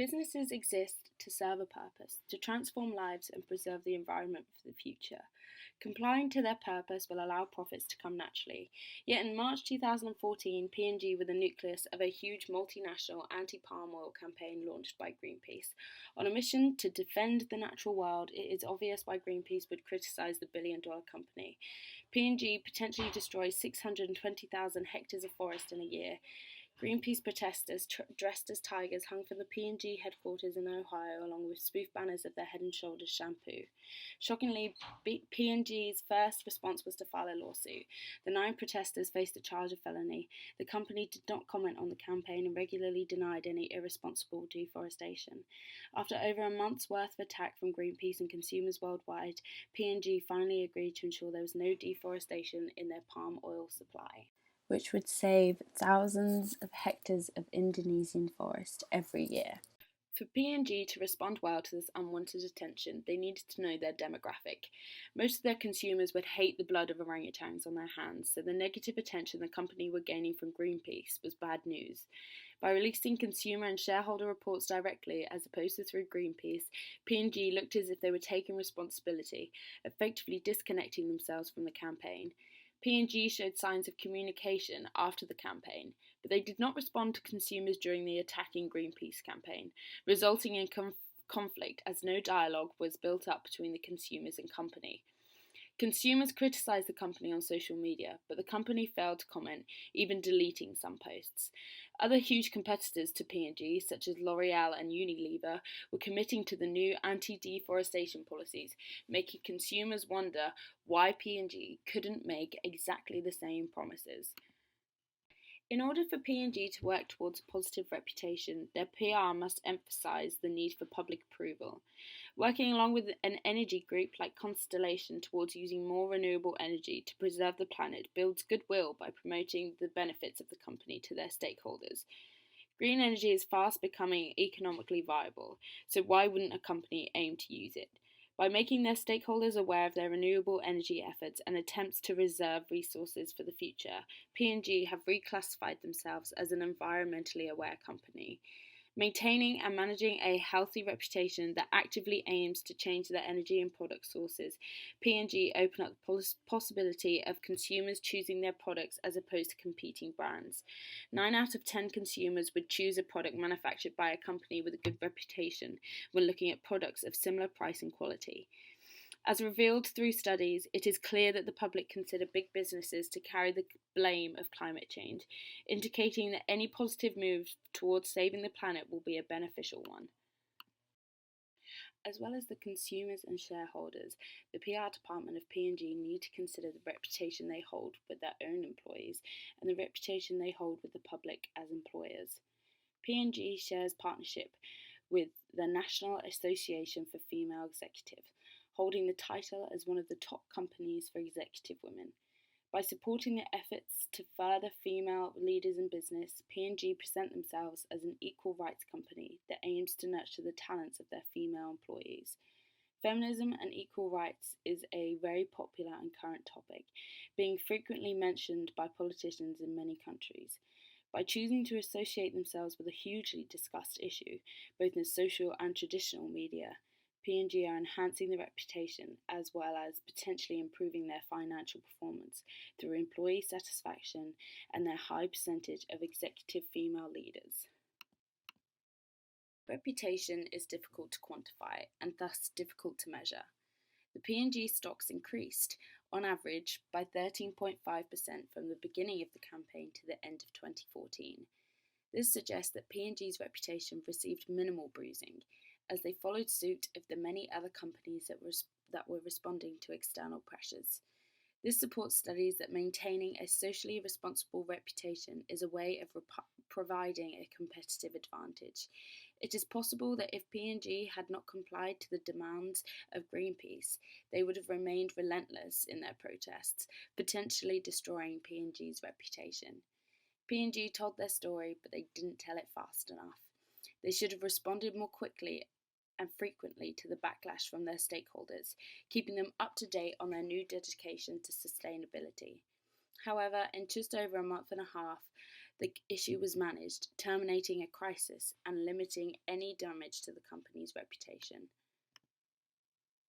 Businesses exist to serve a purpose, to transform lives and preserve the environment for the future. Complying to their purpose will allow profits to come naturally. Yet in March 2014, P&G, with the nucleus of a huge multinational anti-palm oil campaign launched by Greenpeace. On a mission to defend the natural world, it is obvious why Greenpeace would criticise the billion-dollar company. P&G potentially destroys 620,000 hectares of forest in a year. Greenpeace protesters dressed as tigers hung from the P&G headquarters in Ohio along with spoof banners of their Head & Shoulders shampoo. Shockingly, P&G's first response was to file a lawsuit. The 9 protesters faced a charge of felony. The company did not comment on the campaign and regularly denied any irresponsible deforestation. After over a month's worth of attack from Greenpeace and consumers worldwide, P&G finally agreed to ensure there was no deforestation in their palm oil supply, which would save thousands of hectares of Indonesian forest every year. For P&G to respond well to this unwanted attention, they needed to know their demographic. Most of their consumers would hate the blood of orangutans on their hands, so the negative attention the company were gaining from Greenpeace was bad news. By releasing consumer and shareholder reports directly, as opposed to through Greenpeace, P&G looked as if they were taking responsibility, effectively disconnecting themselves from the campaign. P&G showed signs of communication after the campaign, but they did not respond to consumers during the attacking Greenpeace campaign, resulting in conflict as no dialogue was built up between the consumers and company. Consumers criticised the company on social media, but the company failed to comment, even deleting some posts. Other huge competitors to P&G, such as L'Oreal and Unilever, were committing to the new anti-deforestation policies, making consumers wonder why P&G couldn't make exactly the same promises. In order for P&G to work towards a positive reputation, their PR must emphasise the need for public approval. Working along with an energy group like Constellation towards using more renewable energy to preserve the planet builds goodwill by promoting the benefits of the company to their stakeholders. Green energy is fast becoming economically viable, so why wouldn't a company aim to use it? By making their stakeholders aware of their renewable energy efforts and attempts to reserve resources for the future, P&G have reclassified themselves as an environmentally aware company. Maintaining and managing a healthy reputation that actively aims to change their energy and product sources, P&G open up the possibility of consumers choosing their products as opposed to competing brands. 9 out of 10 consumers would choose a product manufactured by a company with a good reputation when looking at products of similar price and quality. As revealed through studies, it is clear that the public consider big businesses to carry the blame of climate change, indicating that any positive move towards saving the planet will be a beneficial one. As well as the consumers and shareholders, the PR department of P&G need to consider the reputation they hold with their own employees and the reputation they hold with the public as employers. P&G shares partnership with the National Association for Female Executives, holding the title as one of the top companies for executive women. By supporting the efforts to further female leaders in business, P&G present themselves as an equal rights company that aims to nurture the talents of their female employees. Feminism and equal rights is a very popular and current topic, being frequently mentioned by politicians in many countries. By choosing to associate themselves with a hugely discussed issue, both in social and traditional media, P&G are enhancing their reputation as well as potentially improving their financial performance through employee satisfaction and their high percentage of executive female leaders. Reputation is difficult to quantify and thus difficult to measure. The P&G stocks increased, on average, by 13.5% from the beginning of the campaign to the end of 2014. This suggests that P&G's reputation received minimal bruising, as they followed suit of the many other companies that were responding to external pressures. This supports studies that maintaining a socially responsible reputation is a way of providing a competitive advantage. It is possible that if P&G had not complied to the demands of Greenpeace, they would have remained relentless in their protests, potentially destroying P&G's reputation. P&G told their story, but they didn't tell it fast enough. They should have responded more quickly and frequently to the backlash from their stakeholders, keeping them up to date on their new dedication to sustainability. However, in just over a month and a half, The issue was managed, terminating a crisis and limiting any damage to the company's reputation.